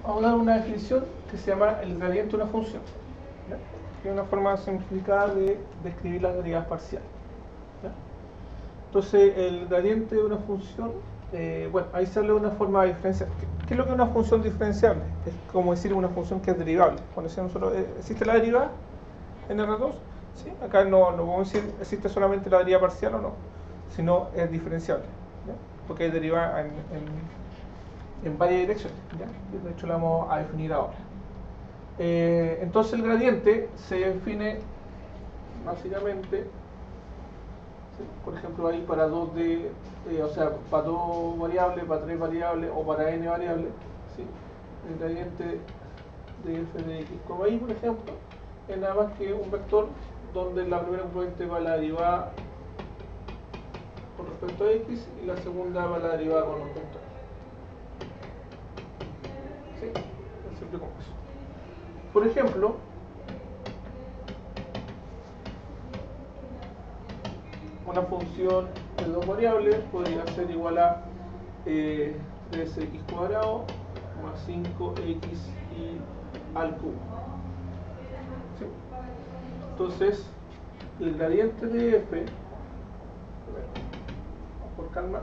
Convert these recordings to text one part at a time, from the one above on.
vamos a dar una definición que se llama el gradiente de una función, ¿ya? Que es una forma simplificada de describir las derivadas parciales, ¿ya? Entonces, el gradiente de una función, bueno, ahí se habla de una forma diferencial. ¿Qué es lo que es una función diferenciable? Es como decir una función que es derivable. Cuando decimos nosotros, ¿existe la derivada en R2? ¿Sí? Acá no vamos a decir existe solamente la derivada parcial o no, sino es diferenciable, ¿ya? Porque es derivada en varias direcciones, ¿ya? De hecho la vamos a definir ahora. Entonces el gradiente se define básicamente, ¿sí? Por ejemplo ahí para o sea, para 2 variables, para 3 variables o para n variables, ¿sí? El gradiente de f de x, como ahí por ejemplo, es nada más que un vector donde la primera componente va a la derivada con respecto a x y la segunda va a la derivada con respecto a y. ¿Sí? Es simple como eso. Por ejemplo, una función de 2 variables podría ser igual a 3x cuadrado más 5x al cubo. ¿Sí? Entonces, el gradiente de f, por calma,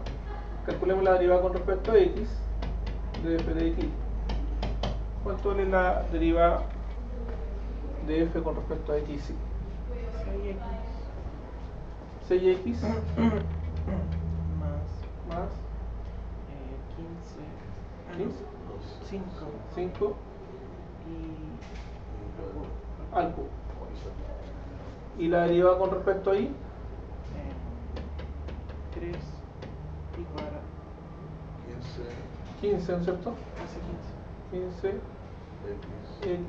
calculemos la derivada con respecto a x de f de x. ¿Cuánto es la derivada de f con respecto a x? 6x más 5 al cubo. ¿Y la derivada con respecto a y? 3 y cuadrado. 15, ¿no es cierto? Hace 15 x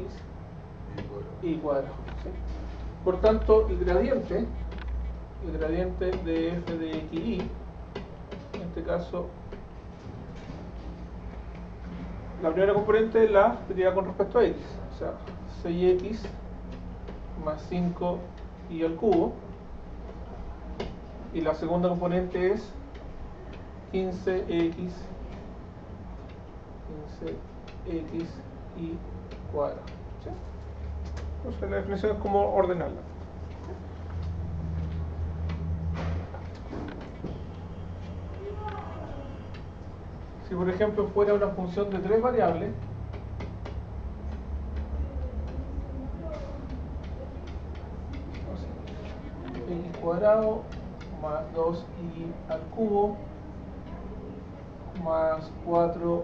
y cuadrado, ¿sí? Por tanto, el gradiente de f de x y, en este caso, la primera componente es la derivada con respecto a x, o sea, 6x más 5 y al cubo, y la segunda componente es 15x y cuadrado, ¿sí? Entonces la definición es como ordenarla. Si por ejemplo fuera una función de 3 variables, x cuadrado más 2y al cubo más 4h.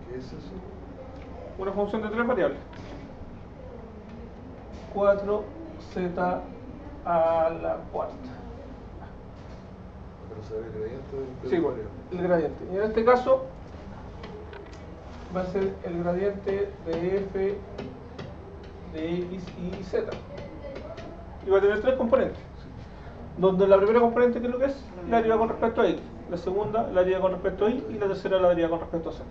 ¿Qué es eso? Una función de 3 variables. 4z a la cuarta. Para saber el gradiente del Sí, bueno, el gradiente. Y en este caso va a ser el gradiente de f de x y z. Y va a tener 3 componentes. Donde la primera componente, ¿qué es lo que es? La derivada con respecto a x. La segunda, la derivada con respecto a y. Y la tercera, la derivada con respecto a z.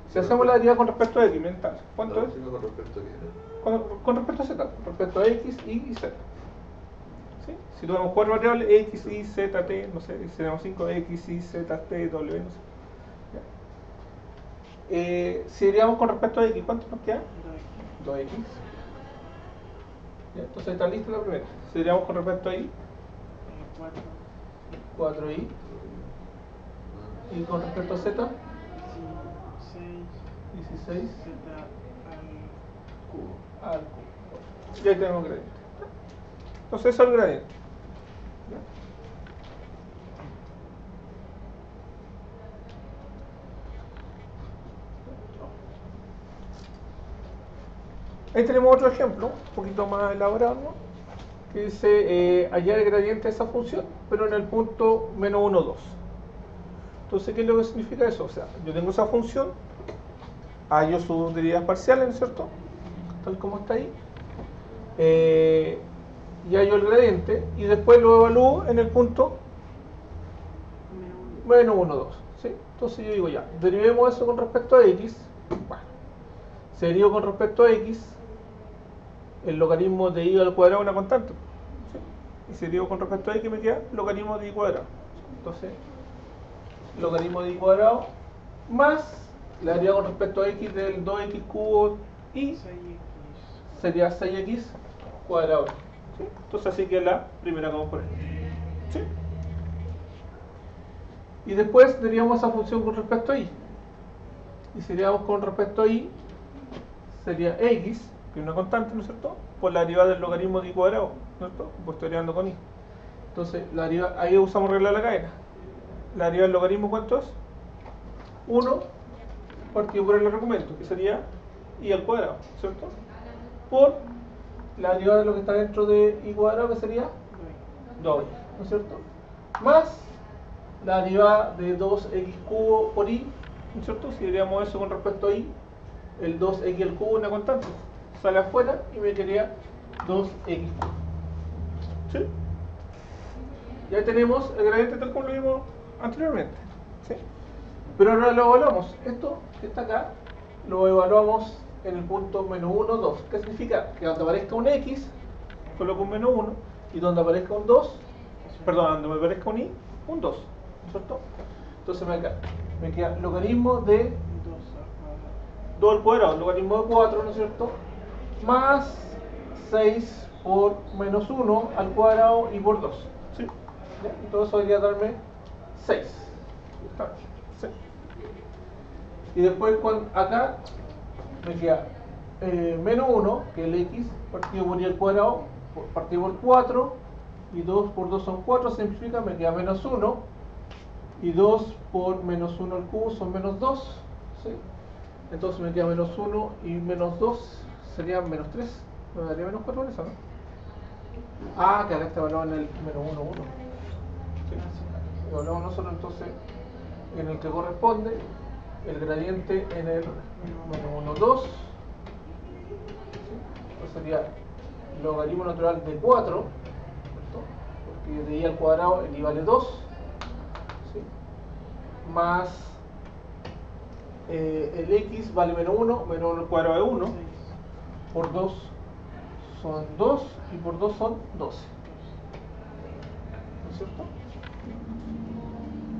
Si hacemos la derivada con respecto a x, mental, ¿cuánto es? ¿Con respecto a qué? Con respecto a z, con respecto a x, y z. ¿Sí? Si tuviéramos 4 variables, x, y, z, t, no sé, si tenemos 5, x, y, z, t, w, no sé. Si derivamos con respecto a x, ¿cuánto nos queda? 2x. ¿Ya? Entonces está lista la primera. Si derivamos con respecto a y, 4y. Y con respecto a z, 16 al cubo. Y ahí tenemos el gradiente. Entonces eso es el gradiente. ¿Ya? Ahí tenemos otro ejemplo, un poquito más elaborado, ¿no? Que dice hallar el gradiente de esa función, pero en el punto menos 1, 2. Entonces, ¿qué es lo que significa eso? O sea, yo tengo esa función, hallo sus derivadas parciales, ¿no es cierto? Tal como está ahí. Y hallo el gradiente, y después lo evalúo en el punto menos 1, 2. ¿Sí? Entonces yo digo ya, derivemos eso con respecto a x. Bueno, si derivo con respecto a x, el logaritmo de y al cuadrado es una constante. ¿Sí? Y si derivo con respecto a x me queda logaritmo de y cuadrado. Entonces, logaritmo de y cuadrado más la derivada con respecto a x del 2x cubo y 6x. sería 6x cuadrado. ¿Sí? Entonces así que la primera componente. ¿Sí? Y después derivaamos esa función con respecto a y. Y si derivamos con respecto a y, sería x, que es una constante, ¿no es cierto?, por la derivada del logaritmo de y cuadrado, ¿no es cierto?, pues estoy derivando con y. Entonces, ahí usamos regla de la cadena. La derivada del logaritmo, ¿cuánto es? 1 partido por el argumento, que sería y al cuadrado, ¿cierto?, por la derivada de lo que está dentro de y cuadrado, que sería 2y, ¿no es cierto?, más la derivada de 2x cubo por y, ¿no es cierto? Si derivamos eso con respecto a y, el 2x al cubo es una constante, sale afuera y me quedaría 2x cubo. ¿Sí? Ya tenemos el gradiente tal como lo vimos anteriormente. ¿Sí? Pero ahora lo evaluamos. Esto que está acá lo evaluamos en el punto menos 1, 2. ¿Qué significa? Que donde aparezca un x, coloco un menos 1, y donde aparezca un 2, perdón, donde me aparezca un y, un 2. ¿No es cierto? Entonces me queda logaritmo de 2 al cuadrado, logaritmo de 4, ¿no es cierto?, más 6 por menos 1 al cuadrado y por 2. ¿Sí? ¿Ya? Entonces eso debería darme 6. ¿Sí? Y después acá me queda menos 1, que es el x, partido por y al cuadrado, partido por 4, y 2 por 2 son 4, simplifica, me queda menos 1, y 2 por menos 1 al cubo son menos 2. ¿Sí? Entonces me queda menos 1 y menos 2 sería menos 3. Me daría menos 4 en eso, ¿no? Ah, que acá está evaluado en el menos 1, 1. Sí. Evaluamos nosotros entonces en el que corresponde el gradiente en el menos 1, 2. ¿Sí? Entonces sería logaritmo natural de 4, ¿cierto? Porque de y al cuadrado el y vale 2. ¿Sí? Más el x vale menos 1, menos 1 al cuadrado de 1, por 2 son 2 y por 2 son 12. ¿No es cierto?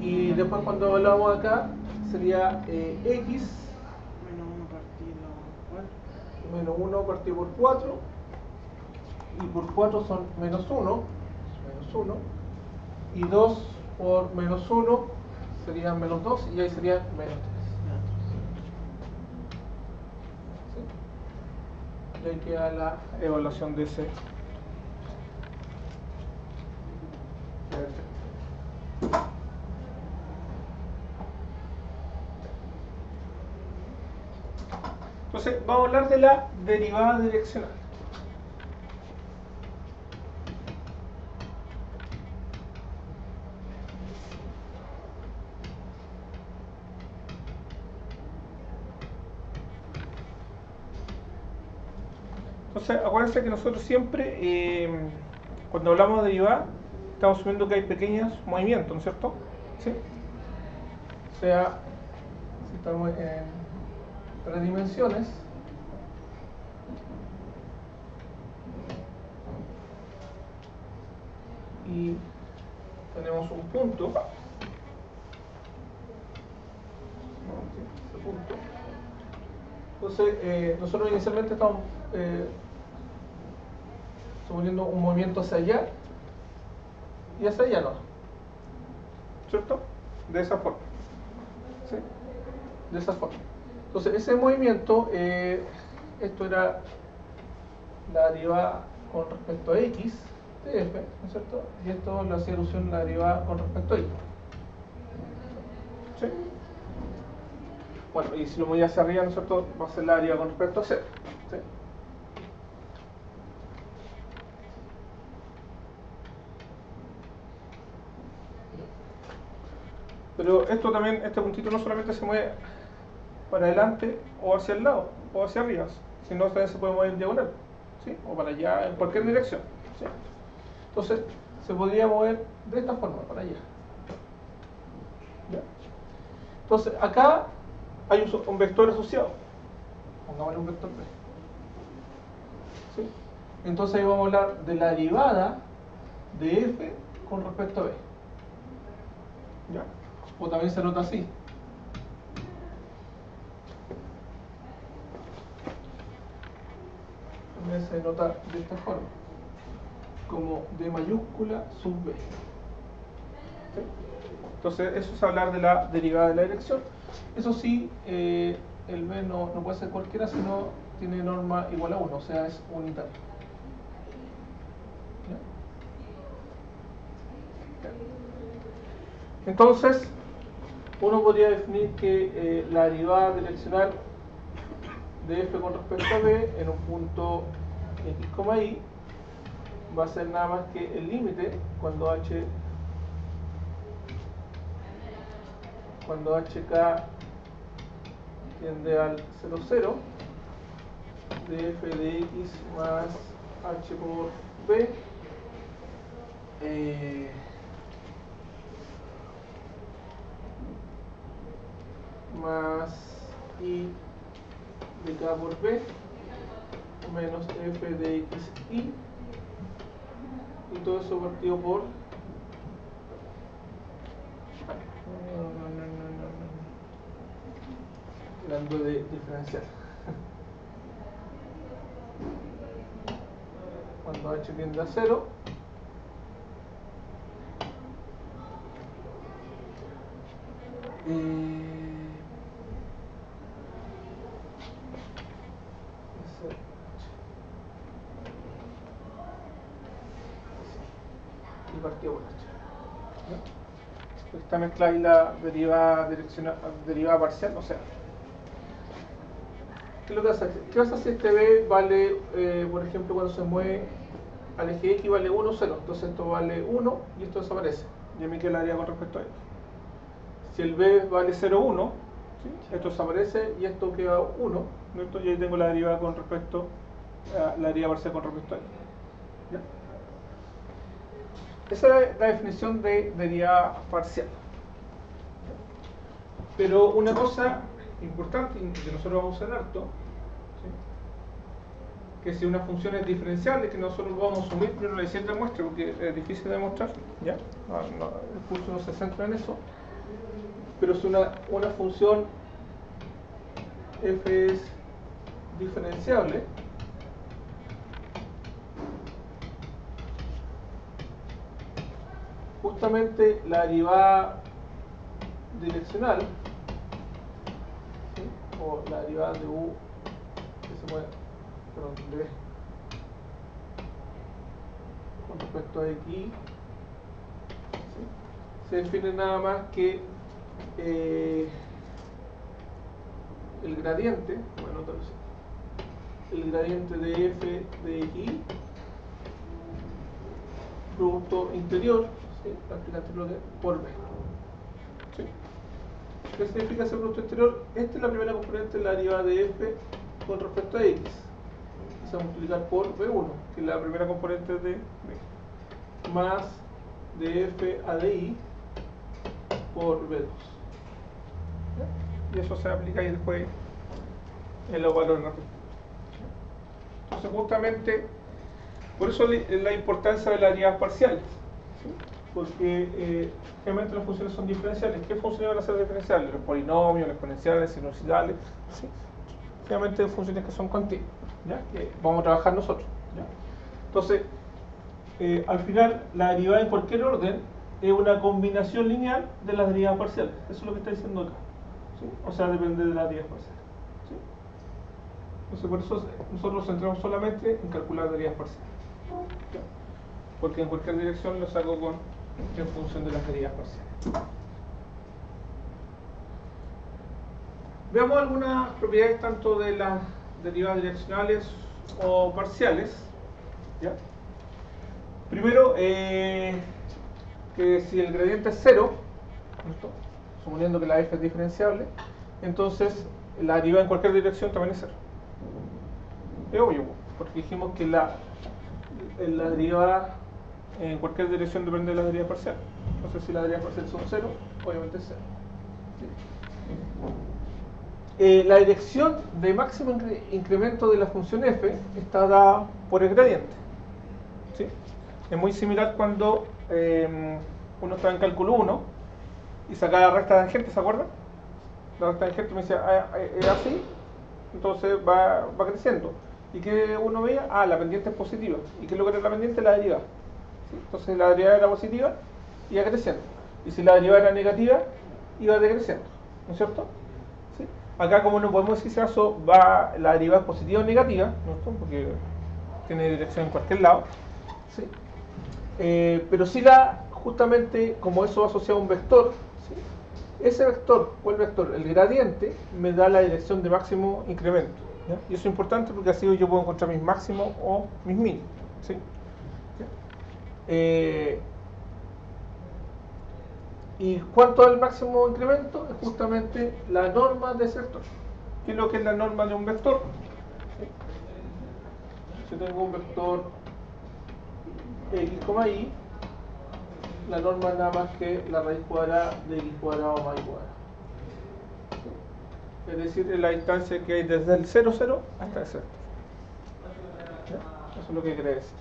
Y después cuando evaluamos acá sería x Menos 1 partido 4. menos 1 partido por 4, y por 4 son menos 1, y 2 por menos 1 serían menos 2, y ahí serían menos 3. ¿Sí? Y ahí queda la evaluación de ese. Perfecto. Entonces, vamos a hablar de la derivada direccional. Entonces, acuérdense que nosotros siempre, cuando hablamos de derivada, estamos asumiendo que hay pequeños movimientos, ¿no es cierto? ¿Sí? O sea, si estamos en 3 dimensiones, y tenemos un punto, ese punto. Entonces, nosotros inicialmente estamos suponiendo un movimiento hacia allá y hacia allá, ¿no? ¿Cierto? De esa forma. ¿Sí? De esa forma. Entonces, ese movimiento, esto era la derivada con respecto a x de f, ¿no es cierto? Y esto le hacía alusión a la derivada con respecto a y. ¿Sí? Bueno, y si lo movía hacia arriba, ¿no es cierto?, va a ser la derivada con respecto a z. ¿Sí? Pero esto también, este puntito no solamente se mueve para adelante o hacia el lado o hacia arriba, sino también se puede mover en diagonal, ¿sí? O para allá, en cualquier dirección, ¿sí? Entonces se podría mover de esta forma, para allá. ¿Ya? Entonces acá hay un vector asociado, pongámosle un vector B. ¿Sí? Entonces ahí vamos a hablar de la derivada de f con respecto a b. ¿Ya? o también se nota así. También se nota de esta forma, como D mayúscula sub B. ¿Sí? Entonces, eso es hablar de la derivada de la dirección. Eso sí, el B no puede ser cualquiera, sino tiene norma igual a 1, o sea, es unitario. ¿Ya? Entonces, uno podría definir que la derivada direccional de f con respecto a b en un punto x, y va a ser nada más que el límite cuando hk tiende al 0, 0 de f de x más h por b más i de k por b menos f de x y todo eso partido por hablando de diferencial cuando h tiende a 0 y partido por h. Esta mezcla y la derivada direccional, derivada parcial, o sea, ¿qué es lo que pasa? ¿Qué pasa si este b vale, por ejemplo, cuando se mueve al eje x vale 1, 0? Entonces esto vale 1 y esto desaparece. Y a mí qué le haría con respecto a esto. Si el b vale 0, 1, ¿sí? Esto desaparece y esto queda 1, ¿no? Y ahí tengo la derivada con respecto a la derivada parcial con respecto a esto. ¿Ya? Esa es la definición de derivada parcial. Pero una cosa importante que nosotros vamos a usar harto, ¿sí? Que si una función es diferenciable, que nosotros vamos a asumir, pero no le siento demuestre porque es difícil de demostrar, ¿ya? El curso no se centra en eso, pero si una función f es diferenciable, justamente la derivada direccional, ¿sí? O la derivada de u que se mueve, perdón, de con respecto a x, ¿sí? Se define nada más que el gradiente, bueno, el gradiente de f de x producto interior, ¿sí? Por b. ¿Sí? ¿Qué significa ese producto exterior? Esta es la primera componente de la derivada de f con respecto a x. Y se va a multiplicar por b1, que es la primera componente de b, más de f a de i por b2. ¿Ya? Y eso se aplica y después en los valores rápidos. Entonces, justamente, por eso la importancia de las derivadas parciales. ¿Sí? Porque generalmente las funciones son diferenciales. ¿Qué funciones van a ser diferenciales? Los polinomios, los exponenciales, sinusoidales. ¿Sí? Generalmente funciones que son continuas, ¿ya? Que vamos a trabajar nosotros, ¿ya? Entonces, al final, la derivada en cualquier orden es una combinación lineal de las derivadas parciales. Eso es lo que está diciendo acá, ¿sí? O sea, depende de las derivadas parciales, ¿sí? Entonces, por eso nosotros nos centramos solamente en calcular derivadas parciales, ¿ya? Porque en cualquier dirección lo saco en función de las derivadas parciales. Veamos algunas propiedades tanto de las derivadas direccionales o parciales, ¿ya? Primero, que si el gradiente es 0, ¿cierto? Suponiendo que la f es diferenciable, entonces la derivada en cualquier dirección también es 0. Es obvio, porque dijimos que la derivada en cualquier dirección depende de la derivada parcial. Entonces, si la derivada parcial son 0, obviamente es 0. ¿Sí? La dirección de máximo incremento de la función f está dada por el gradiente, ¿sí? Es muy similar cuando uno está en cálculo 1 y sacaba la recta tangente, ¿se acuerdan? La recta tangente me decía, es así, entonces va creciendo. ¿Y qué uno veía? Ah, la pendiente es positiva. ¿Y qué es lo que era la pendiente? La derivada. ¿Sí? Entonces la derivada era positiva, iba creciendo. Y si la derivada era negativa, iba decreciendo. ¿No es cierto? ¿Sí? Acá, como no podemos decir si acaso va la derivada es positiva o negativa, ¿no es cierto? Porque tiene dirección en cualquier lado. ¿Sí? Pero si justamente, como eso va asociado a un vector, ¿sí? Ese vector, o el vector, el gradiente, me da la dirección de máximo incremento. ¿Ya? Y eso es importante porque así yo puedo encontrar mis máximos o mis mínimos. ¿Sí? ¿Y cuánto es el máximo incremento? Es justamente la norma de ese vector. ¿Qué es lo que es la norma de un vector? ¿Sí? Si tengo un vector x, y, la norma es nada más que la raíz cuadrada de x cuadrado más y cuadrado. ¿Sí? Es decir, es la distancia que hay desde el 0, 0 hasta el 0. Eso es lo que quiere decir.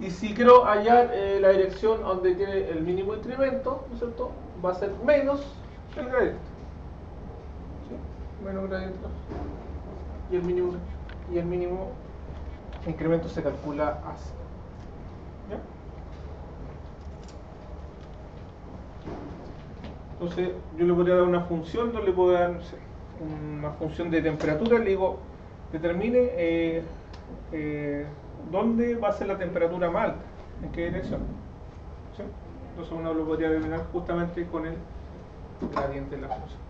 Y si quiero hallar la dirección donde tiene el mínimo incremento, ¿no es cierto? Va a ser menos el gradiente. ¿Sí? Menos gradiente. Y el mínimo incremento se calcula así. ¿Ya? Entonces yo le podría dar una función, yo le puedo dar, no sé, una función de temperatura, le digo, determine dónde va a ser la temperatura más alta, en qué dirección. ¿Sí? Entonces uno lo podría determinar justamente con el gradiente de la función.